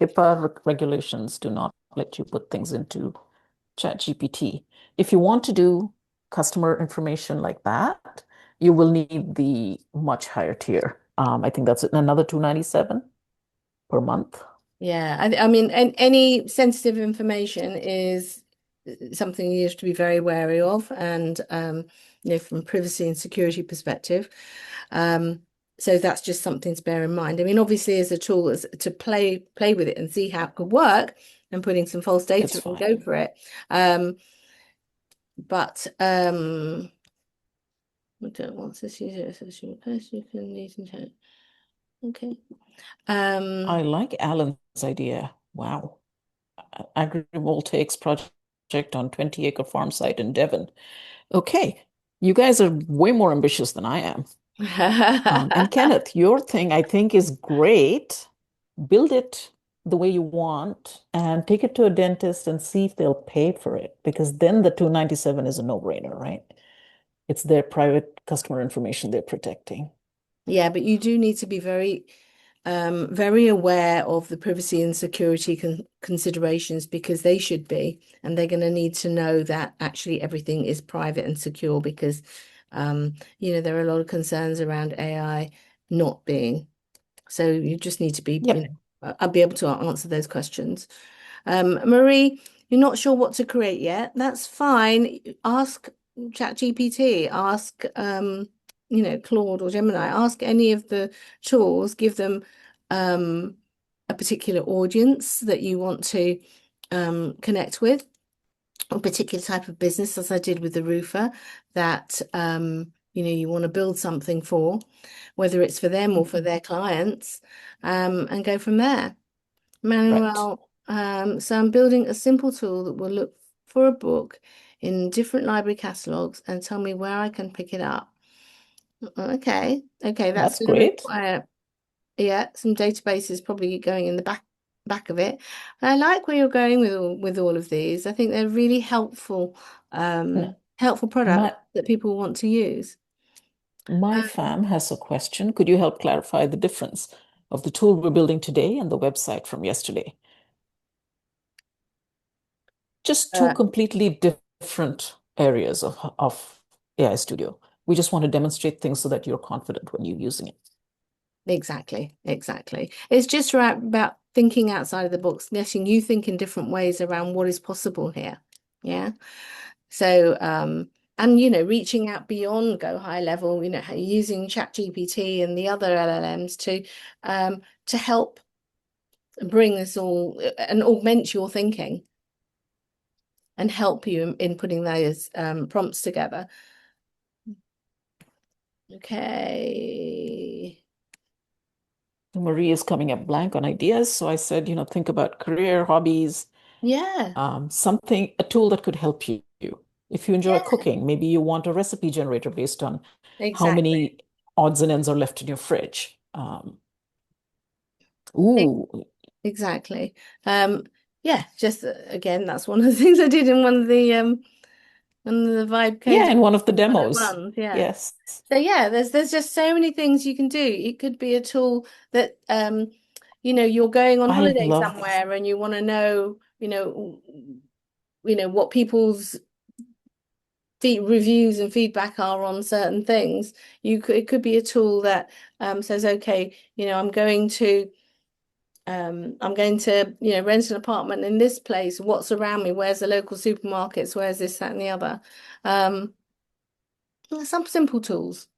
HIPAA regulations do not let you put things into ChatGPT. If you want to do customer information like that, you will need the much higher tier. I think that's another $297 per month. Yeah, I mean, any sensitive information is something you have to be very wary of, and from privacy and security perspective. So that's just something to bear in mind. I mean, obviously, as a tool as to play with it and see how it could work, and putting some false It's data and fine. go for it. But what's this user association post you can use and chat. Okay. I like Alan's idea. Wow. Agrivoltaics project on 20-acre farm site in Devon. Okay. You guys are way more ambitious than I am. And Kenneth, your thing I think is great. Build it the way you want and take it to a dentist and see if they'll pay for it, because then the 297 is a no-brainer, right? It's their private customer information they're protecting. Yeah, but you do need to be very aware of the privacy and security considerations, because they should be, and they're going to need to know that actually everything is private and secure, because there are a lot of concerns around AI not being. So you just need to be, Yep. I'll be able to answer those questions. Marie, you're not sure what to create yet. That's fine. Ask ChatGPT, ask Claude or Gemini, ask any of the tools, give them a particular audience that you want to connect with, a particular type of business, as I did with the roofer, that you want to build something for, whether it's for them or for their clients, and go from there. Manuel, so I'm building a simple tool that will look for a book in different library catalogs and tell me where I can pick it up. Okay, that's That's going to great. require, some databases probably going in the back of it. And I like where you're going with all of these. I think they're really helpful products that people want to use. My fam has a question. Could you help clarify the difference of the tool we're building today and the website from yesterday? Just two completely different areas of AI Studio. We just want to demonstrate things so that you're confident when you're using it. Exactly. It's just about thinking outside of the box, letting you think in different ways around what is possible here. Yeah. So, and reaching out beyond Go High Level, using ChatGPT and the other LLMs to help bring this all and augment your thinking and help you in putting those prompts together. Okay. Marie is coming up blank on ideas. So I said, think about career, hobbies. Yeah. A tool that could help you. If you enjoy cooking, maybe you want a recipe generator based on how many odds and ends are left in your fridge. Exactly. Just again, that's one of the things I did in one of the vibe codes. Yeah, in one of the demos. Yeah. Yes. So yeah, there's just so many things you can do. It could be a tool that you're going on holiday somewhere and you want to know, what people's reviews and feedback are on certain things. It could be a tool that says, okay, I'm going to rent an apartment in this place. What's around me? Where's the local supermarkets? Where's this, that, and the other? Some simple tools.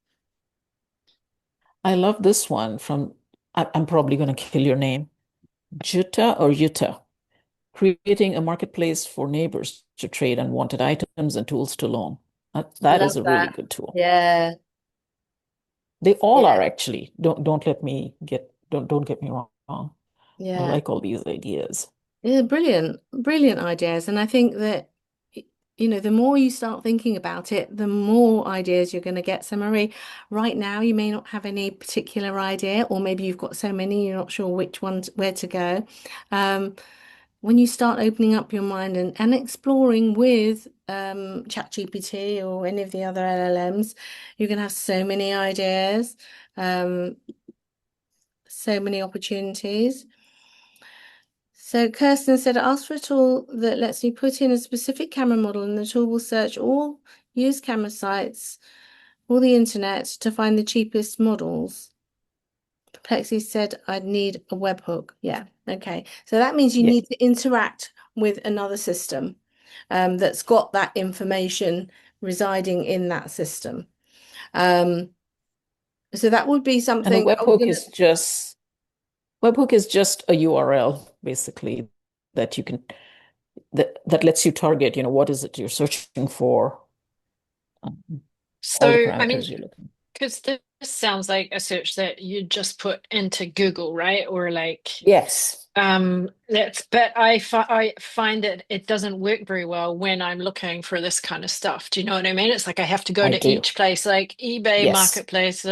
I love this one from, I'm probably going to kill your name, Jutta or Yuta, creating a marketplace for neighbors to trade unwanted items and tools to loan. That is a really good tool. Yeah. They all are actually. Don't get me wrong. Yeah. I like all these ideas. Yeah, brilliant ideas. And I think that the more you start thinking about it, the more ideas you're going to get. So Marie, right now you may not have any particular idea, or maybe you've got so many you're not sure which ones where to go. When you start opening up your mind and exploring with ChatGPT or any of the other LLMs, you're going to have so many ideas, so many opportunities. So Kirsten said, ask for a tool that lets me put in a specific camera model and the tool will search all used camera sites, all the internet to find the cheapest models. Perplexity said, I'd need a webhook. Yeah, okay. So that means you need to interact with another system that's got that information residing in that system. So that would be And a something. webhook is just a URL basically that you can that lets you target, what is it you're searching for, all the So, I mean, parameters you're looking. because this sounds like a search that you just put into Google, right? Or like, Yes. but I find that it doesn't work very well when I'm looking for this kind of stuff. Do you know what I mean? It's like I have to go I to do. each place, like eBay, Yes. Marketplace.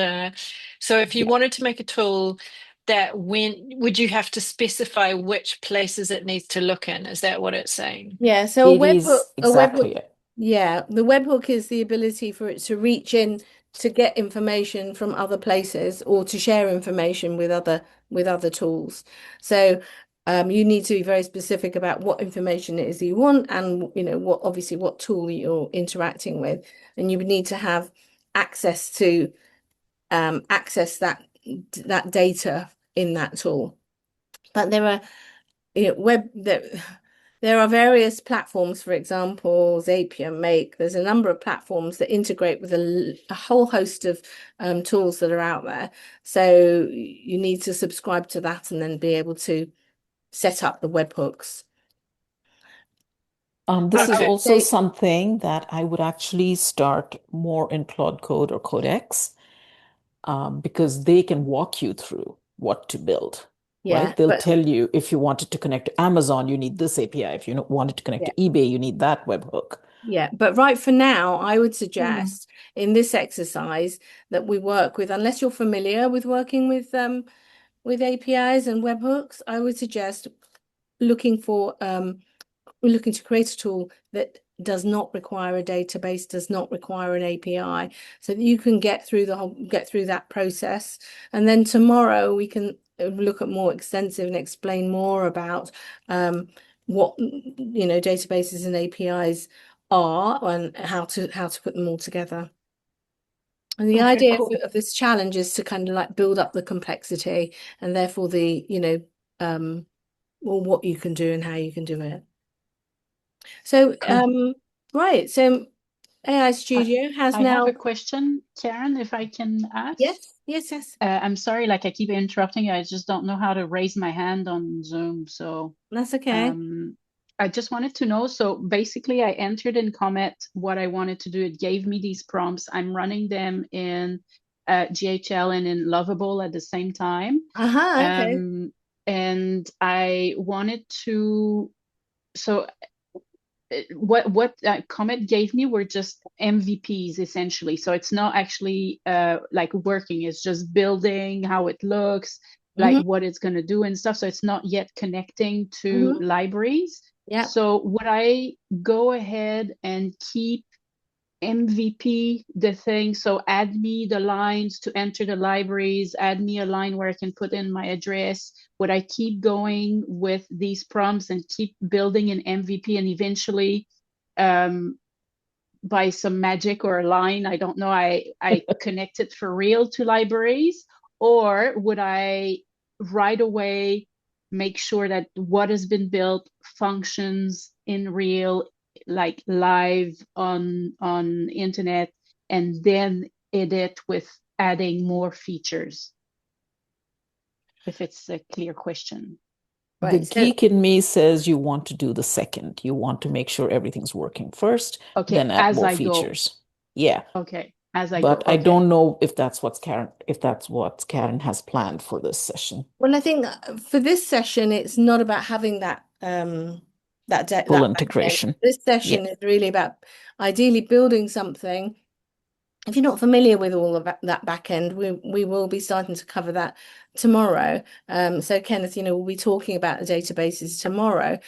So if you Yeah. wanted to make a tool that would you have to specify which places it needs to look in? Is that what it's saying? Yeah, so a It is webhook, exactly it. yeah, the webhook is the ability for it to reach in to get information from other places or to share information with other tools. So you need to be very specific about what information it is you want and what tool you're interacting with, and you would need to have access to access that data in that tool. But there are there are various platforms, for example, Zapier, Make. There's a number of platforms that integrate with a whole host of tools that are out there. So you need to subscribe to that and then be able to set up the webhooks. This is Okay. also something that I would actually start more in Claude Code or Codex, because they can walk you through what to build. Yeah, Right? They'll but tell you if you wanted to connect to Amazon, you need this API. If you wanted to connect to eBay, you need that webhook. yeah, but right for now, I would suggest in this exercise that we work with, unless you're familiar with working with APIs and webhooks, I would suggest looking to create a tool that does not require a database, does not require an API, so that you can get through that process. And then tomorrow we can look at more extensive and explain more about what databases and APIs are and how to put them all together. And the Okay, idea cool. of this challenge is to kind of like build up the complexity and therefore the what you can do and how you can do it. So Cool. right, so AI Studio has I now have a question, Karen, if I can ask. yes. I'm sorry, like I keep interrupting you. I just don't know how to raise my hand on Zoom. So That's okay. I just wanted to know. So basically, I entered in Comet what I wanted to do. It gave me these prompts. I'm running them in GHL and in Lovable at the same time. Okay. And I wanted to. So what Comet gave me were just MVPs essentially. So it's not actually like working. It's just building how it looks, like what it's going to do and stuff. So it's not yet connecting to libraries. Yeah. So would I go ahead and keep MVP the thing? So add me the lines to enter the libraries, add me a line where I can put in my address. Would I keep going with these prompts and keep building an MVP and eventually by some magic or a line, I don't know, I connect it for real to libraries? Or would I right away make sure that what has been built functions in real, like live on internet, and then edit with adding more features? If it's a clear question. The Right. geek in me says you want to do the second. You want to make sure everything's working first, Okay, then add as more I go. features. Yeah. Okay, as I But go. I Okay. don't know if that's what Karen has planned for this session. Well, I think for this session, it's not about having that Full that integration. This session is really about ideally building something. If you're not familiar with all of that back end, we will be starting to cover that tomorrow. So Kenneth, we'll be talking about the databases tomorrow.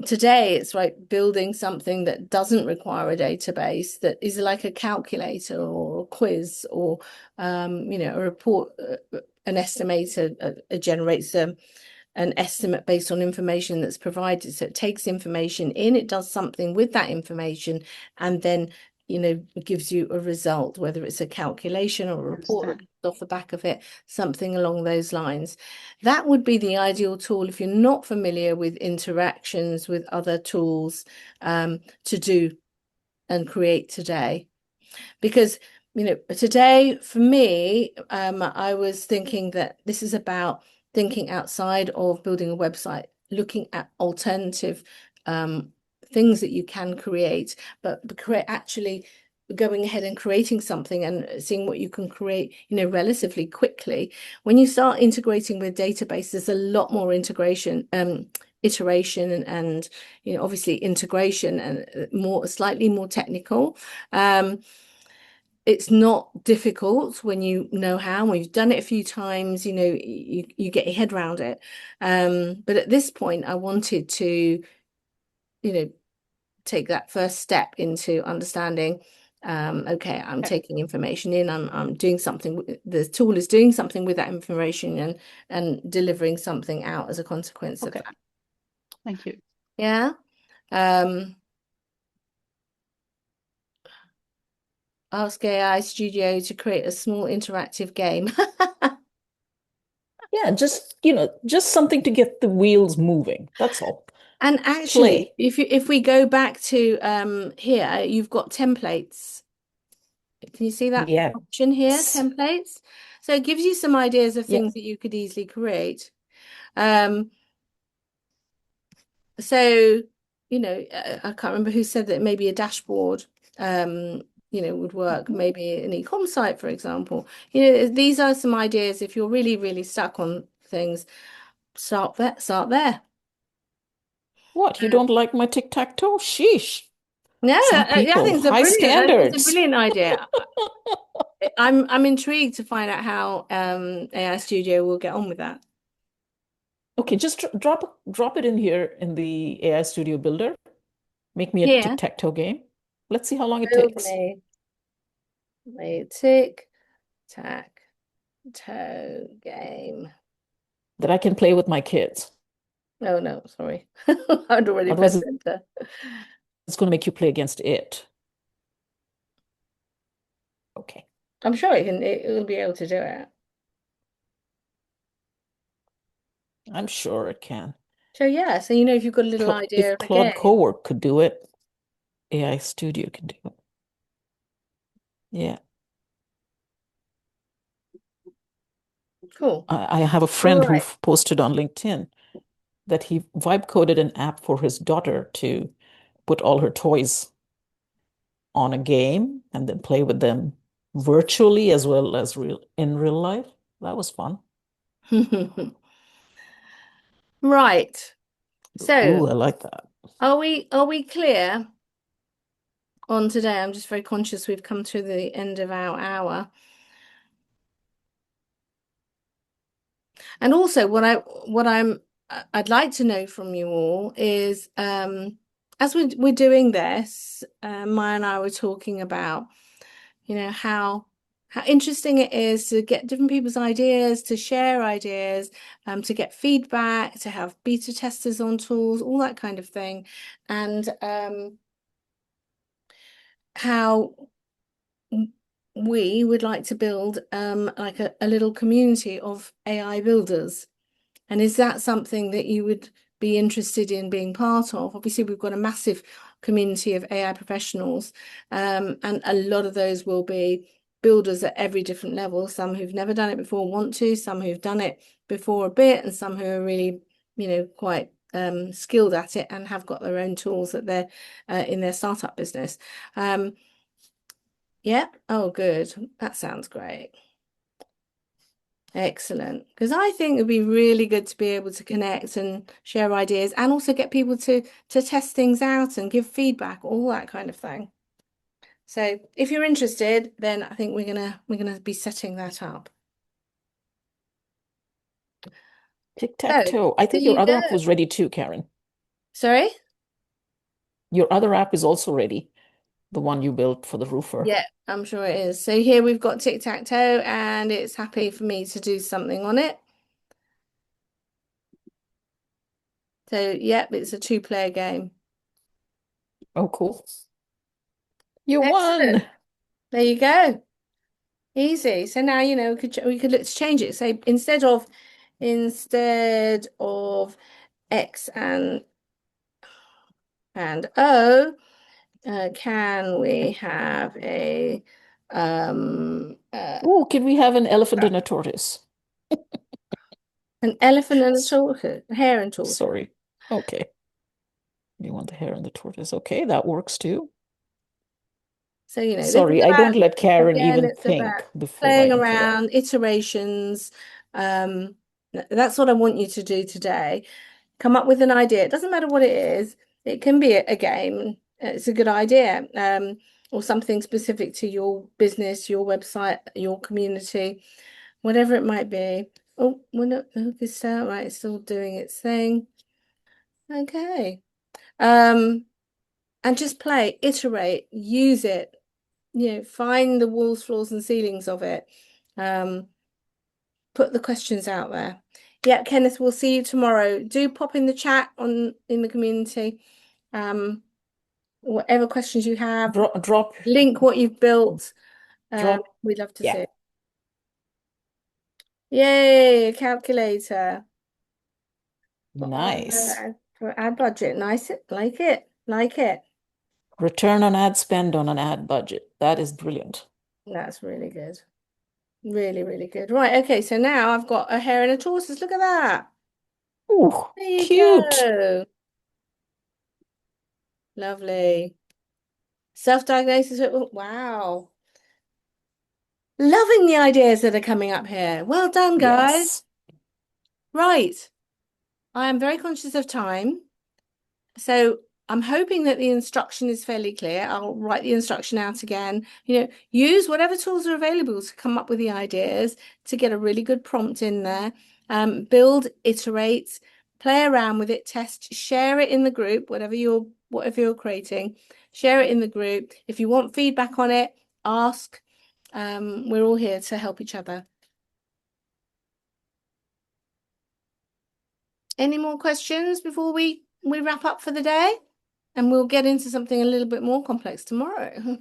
Today it's like building something that doesn't require a database, that is like a calculator or a quiz or a report, an estimator generates an estimate based on information that's provided. So it takes information in, it does something with that information, and then gives you a result, whether it's a calculation or a report that comes off the back of it, something along those lines. That would be the ideal tool if you're not familiar with interactions with other tools to do and create today. Because today for me, I was thinking that this is about thinking outside of building a website, looking at alternative things that you can create, but actually going ahead and creating something and seeing what you can create, relatively quickly. When you start integrating with databases, there's a lot more integration, iteration, and obviously integration, and slightly more technical. It's not difficult when you know how, when you've done it a few times, you get your head around it. But at this point, I wanted to, take that first step into understanding, okay, I'm taking information in, I'm doing something, the tool is doing something with that information and delivering something out as a consequence of Okay. that. Thank you. Yeah. Ask AI Studio to create a small interactive game. Yeah, just something to get the wheels moving. That's all. And actually, Play. if we go back to here, you've got templates. Can you see that Yeah. option here, templates? So it gives you some ideas of Yeah. things that you could easily create. So, I can't remember who said that maybe a dashboard, would work, maybe an e-com site, for example. These are some ideas. If you're really, really stuck on things, start there. What, you don't like my tic-tac-toe? Sheesh. No, Some I think people, it's a high brilliant, it's a standards. brilliant idea. I'm intrigued to find out how AI Studio will get on with that. Okay, just drop it in here in the AI Studio Builder. Make me a Here, tic-tac-toe game. Let's see how long it build takes. me a tic-tac-toe game. That I can play with my kids. Oh no, sorry. I'd already Otherwise, pressed enter. it's going to make you play against it. Okay. I'm sure it'll be able to do it. I'm sure it can. So yeah, so if you've got a little idea If of a Claude game. Cowork could do it, AI Studio can do it. Yeah. Cool. I have a friend who Right. posted on LinkedIn that he vibe coded an app for his daughter to put all her toys on a game and then play with them virtually as well as in real life. That was fun. Right. So Ooh, I like that. are we clear on today? I'm just very conscious we've come to the end of our hour. And also I'd like to know from you all is as we're doing this, Maya and I were talking about, how interesting it is to get different people's ideas, to share ideas, to get feedback, to have beta testers on tools, all that kind of thing, and how we would like to build like a little community of AI builders. And is that something that you would be interested in being part of? Obviously, we've got a massive community of AI professionals, and a lot of those will be builders at every different level. Some who've never done it before want to, some who've done it before a bit, and some who are really, quite skilled at it and have got their own tools that they're in their startup business. Yeah. Oh, good. That sounds great. Excellent. Because I think it'd be really good to be able to connect and share ideas and also get people to test things out and give feedback, all that kind of thing. So if you're interested, then I think we're gonna be setting that up. Tic-tac-toe. I think there your you other go. app was ready too, Karen. Sorry? Your other app is also ready. The one you built for the roofer. Yeah, I'm sure it is. So here we've got tic-tac-toe and it's happy for me to do something on it. So yep, it's a 2-player game. Oh, cool. You Excellent. won. There you go. Easy. So now we could look to change it. Say instead of X and O, can we have a Oh, can we have an elephant and a tortoise? An elephant and a tortoise, a hare and tortoise. Sorry. Okay. You want the hare and the tortoise. Okay, that works too. So, you know, this Sorry, is I don't about, let Karen again, even it's about think before I playing interrupt. around, iterations. That's what I want you to do today. Come up with an idea. It doesn't matter what it is. It can be a game. It's a good idea. Or something specific to your business, your website, your community, whatever it might be. Oh, we're not focused out. Right, it's still doing its thing. Okay. And just play, iterate, use it. You know, find the walls, floors, and ceilings of it. Put the questions out there. Yeah, Kenneth, we'll see you tomorrow. Do pop in the chat in the community. Whatever questions you have, Drop. link what you've built. Drop. We'd love to Yeah. see it. Yay, a calculator. Nice. For ad budget. Nice. Like it. Like it. Return on ad spend on an ad budget. That is brilliant. That's really good. Really, really good. Right, okay, so now I've got a hare and a tortoise. Look at that. Ooh, There you cute. go. Lovely. Self-diagnosis. Wow. Loving the ideas that are coming up here. Well done, guys. Yes. Right. I am very conscious of time. So I'm hoping that the instruction is fairly clear. I'll write the instruction out again. You know, use whatever tools are available to come up with the ideas, to get a really good prompt in there. Build, iterate, play around with it, test, share it in the group, whatever you're creating, share it in the group. If you want feedback on it, ask. We're all here to help each other. Any more questions before we wrap up for the day? And we'll get into something a little bit more complex tomorrow.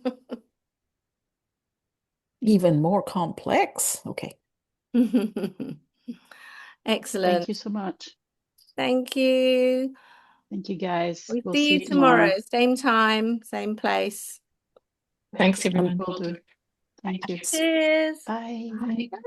Even more complex. Okay. Excellent. Thank you so much. Thank you. Thank you, guys. We'll We'll see see you you tomorrow. Same time, same place. Thanks, everyone. Will do. Thank you. Cheers. Bye. Bye. Bye.